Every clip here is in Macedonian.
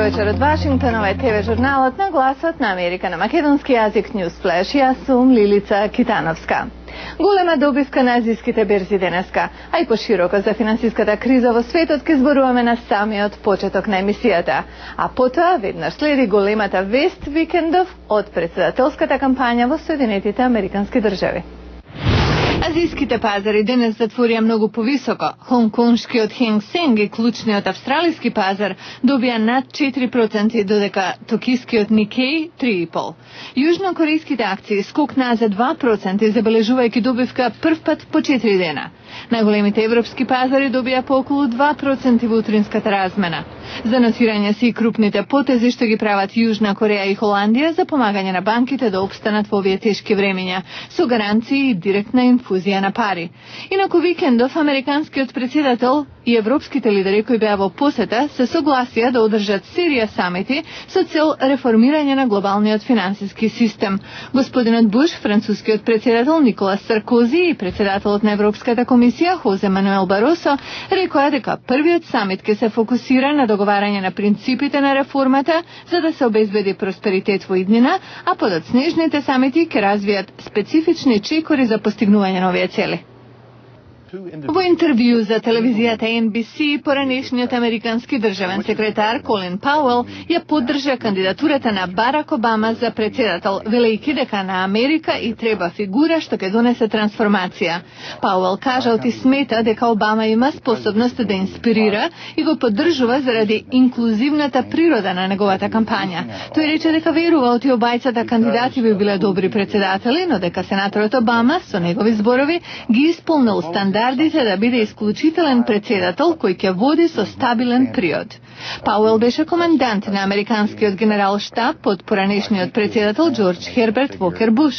вечер од Вашингтон, ова е ТВ журналот на Гласот на Америка на македонски јазик Newsflash. Јас сум Лилица Китановска. Голема добивка на азиските берзи денеска, а и пошироко за финансиската криза во светот ке зборуваме на самиот почеток на емисијата. А потоа веднаш следи големата вест викендов од председателската кампања во Соединетите Американски држави. Азиските пазари денес затворија многу повисоко. Хонконгскиот Хенг Сенг и клучниот австралиски пазар добија над 4%, додека токискиот Никеј 3,5%. Јужнокорејските акции скокнаа за 2%, забележувајќи добивка прв пат по 4 дена. Најголемите европски пазари добија по околу 2% во утринската размена. За нотирање се и крупните потези што ги прават Јужна Кореја и Холандија за помагање на банките да опстанат во овие тешки времиња, со гаранции и директна инфузија на пари. Инаку викендов американскиот председател и европските лидери кои беа во посета се согласија да одржат серија самити со цел реформирање на глобалниот финансиски систем. Господинот Буш, францускиот председател Николас Саркози и председателот на Европската комисија Хозе Мануел Баросо рекоа дека првиот самит ќе се фокусира на договарање на принципите на реформата за да се обезбеди просперитет во иднина, а подоцнежните самити ќе развијат специфични чекори за постигнување на овие цели. Во интервју за телевизијата NBC, поранешниот американски државен секретар Колин Пауел ја поддржа кандидатурата на Барак Обама за председател, велејќи дека на Америка и треба фигура што ќе донесе трансформација. Пауел кажал и смета дека Обама има способност да инспирира и го поддржува заради инклузивната природа на неговата кампања. Тој рече дека верува оти обајцата кандидати би биле добри председатели, но дека сенаторот Обама, со негови зборови, ги исполнил стандардите да биде исклучителен председател кој ќе води со стабилен приод. Пауел беше комендант на американскиот генерал штаб под поранешниот председател Џорџ Херберт Вокер Буш.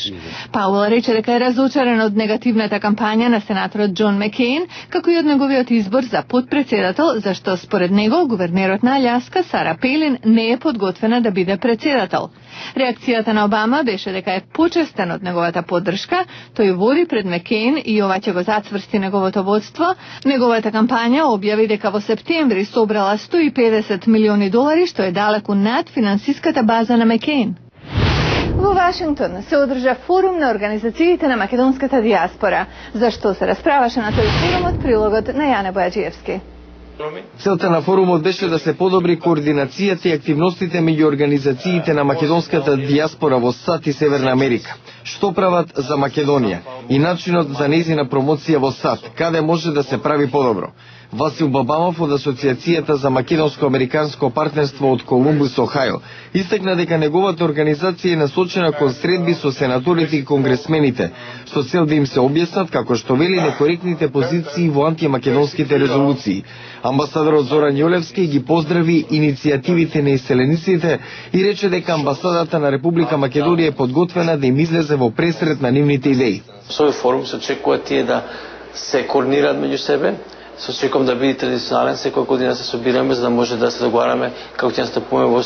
Пауел рече дека е разочаран од негативната кампања на сенаторот Џон Маккејн, како и од неговиот избор за подпредседател, зашто според него гувернерот на Аљаска Сара Пејлин не е подготвена да биде председател. Реакцијата на Обама беше дека е почестен од неговата поддршка, тој води пред Маккејн и ова ќе го зацврсти неговото водство. Неговата кампања објави дека во септември собрала $150 милиони, што е далеку над финансиската база на Маккејн. Во Вашингтон се одржа форум на организациите на македонската дијаспора. Зашто се расправаше на тој форум од прилогот на Јане Бојаджиевски. Целта на форумот беше да се подобри координацијата и активностите меѓу организациите на македонската дијаспора во САД и Северна Америка. Што прават за Македонија и начинот за нејзина промоција во САД, каде може да се прави подобро. Васил Бабамов од Асоциацијата за македонско-американско партнерство од Колумбус, Охајо, истакна дека неговата организација е насочена кон средби со сенаторите и конгресмените, со цел да им се објаснат како што вели некоректните позиции во антимакедонските резолуции. Амбасадорот Зоран Јолевски ги поздрави иницијативите на иселениците и рече дека амбасадата на Република Македонија е подготвена да им излезе во пресред на нивните идеи. Со овој форум се очекува тие да се координираат меѓу себе. Се очекувам да биде традиционален, секоја година се собираме за да може да се договараме како ќе настапуваме во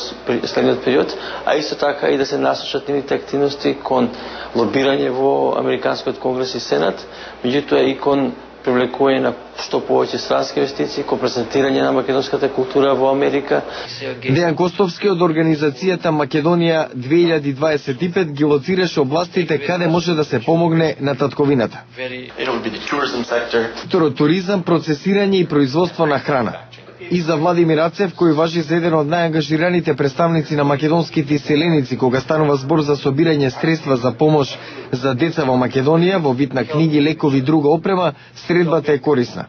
следниот период, а исто така и да се насочат нивните активности кон лобирање во Американскиот конгрес и Сенат, меѓутоа и кон привлекување на што повеќе странски инвестиции, кон презентирање на македонската култура во Америка. Дејан Костовски од организацијата Македонија 2025 ги лоцираше областите каде може да се помогне на татковината. Туризам, процесирање и производство на храна. И за Владимир Ацев, кој важи за еден од најангажираните представници на македонските иселеници кога станува збор за собирање средства за помош за деца во Македонија во вид на книги, лекови и друга опрема, средбата е корисна.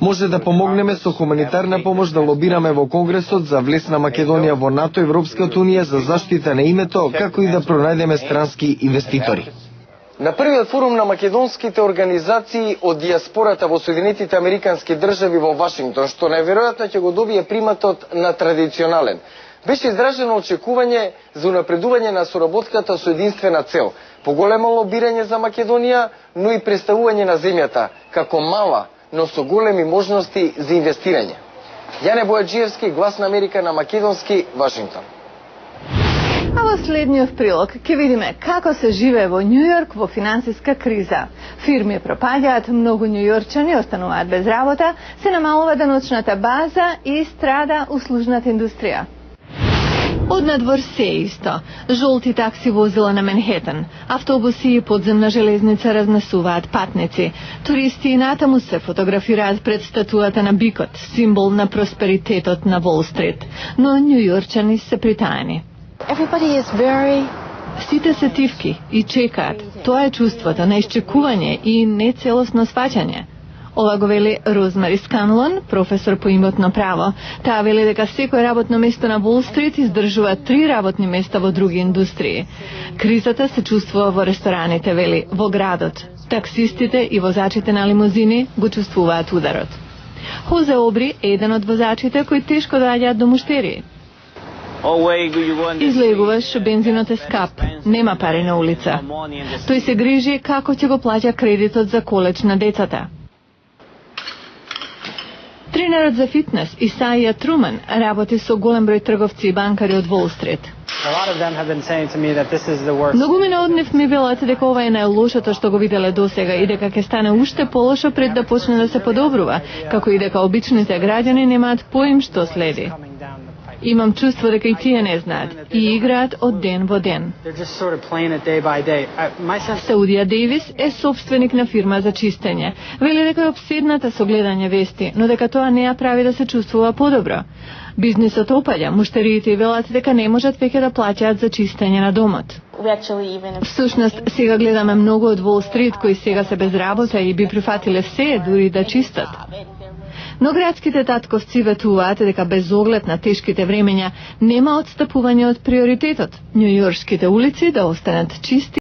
Може да помогнеме со хуманитарна помош да лобираме во Конгресот за влез на Македонија во НАТО, Европската унија за заштита на името, како и да пронајдеме странски инвеститори. На првиот форум на македонските организации од дијаспората во Соединетите Американски држави во Вашингтон, што најверојатно ќе го добие приматот на традиционален, беше изражено очекување за унапредување на соработката со единствена цел, поголемо лобирање за Македонија, но и представување на земјата како мала, но со големи можности за инвестирање. Јане Бојаджиевски, Глас на Америка на македонски, Вашингтон. А во следниот прилог ќе видиме како се живее во Њујорк во финансиска криза. Фирми пропаѓаат, многу њујорчани остануваат без работа, се намалува деночната база и страда услужната индустрија. Однадвор се исто. Жолти такси возила на Менхетен, автобуси и подземна железница разнесуваат патници. Туристи и натаму се фотографираат пред статуата на бикот, символ на просперитетот на Волл Стрит. Но њујорчани се притаени. Сите се тивки и чекаат. Тоа е чувството на исчекување и нецелосно сваќање. Ова го вели Розмари Сканлон, професор по имотно право. Таа вели дека секој работно место на Волл Стрит издржува 3 работни места во други индустрии. Кризата се чувствува во рестораните, вели, во градот. Таксистите и возачите на лимузини го чувствуваат ударот. Хозе Обри е еден од возачите кои тешко доаѓаат до муштерии. Излегуваш, бензинот е скап, нема пари на улица. Тој се грижи како ќе го плаќа кредитот за колеж на децата. Тренерот за фитнес Исаија Труман работи со голем број трговци и банкари од Волл Стрит. Многумина од нив ми велат дека ова е најлошото што го виделе досега и дека ќе стане уште полошо пред да почне да се подобрува, како и дека обичните граѓани немаат поим што следи. Имам чувство дека и тие не знаат и играат од ден во ден. Саудија Дейвис е собственик на фирма за чистење. Вели дека е обседната со гледање вести, но дека тоа не ја прави да се чувствува подобро. Бизнисот опаѓа, муштериите и велат дека не можат веќе да плаќаат за чистење на домот. Всушност, сега гледаме многу од Волл Стрит кои сега се без работа и би прифатиле се, дури да чистат. Но градските татковци ветуваат дека без оглед на тешките времења нема отстапување од приоритетот. Њујоршките улици да останат чисти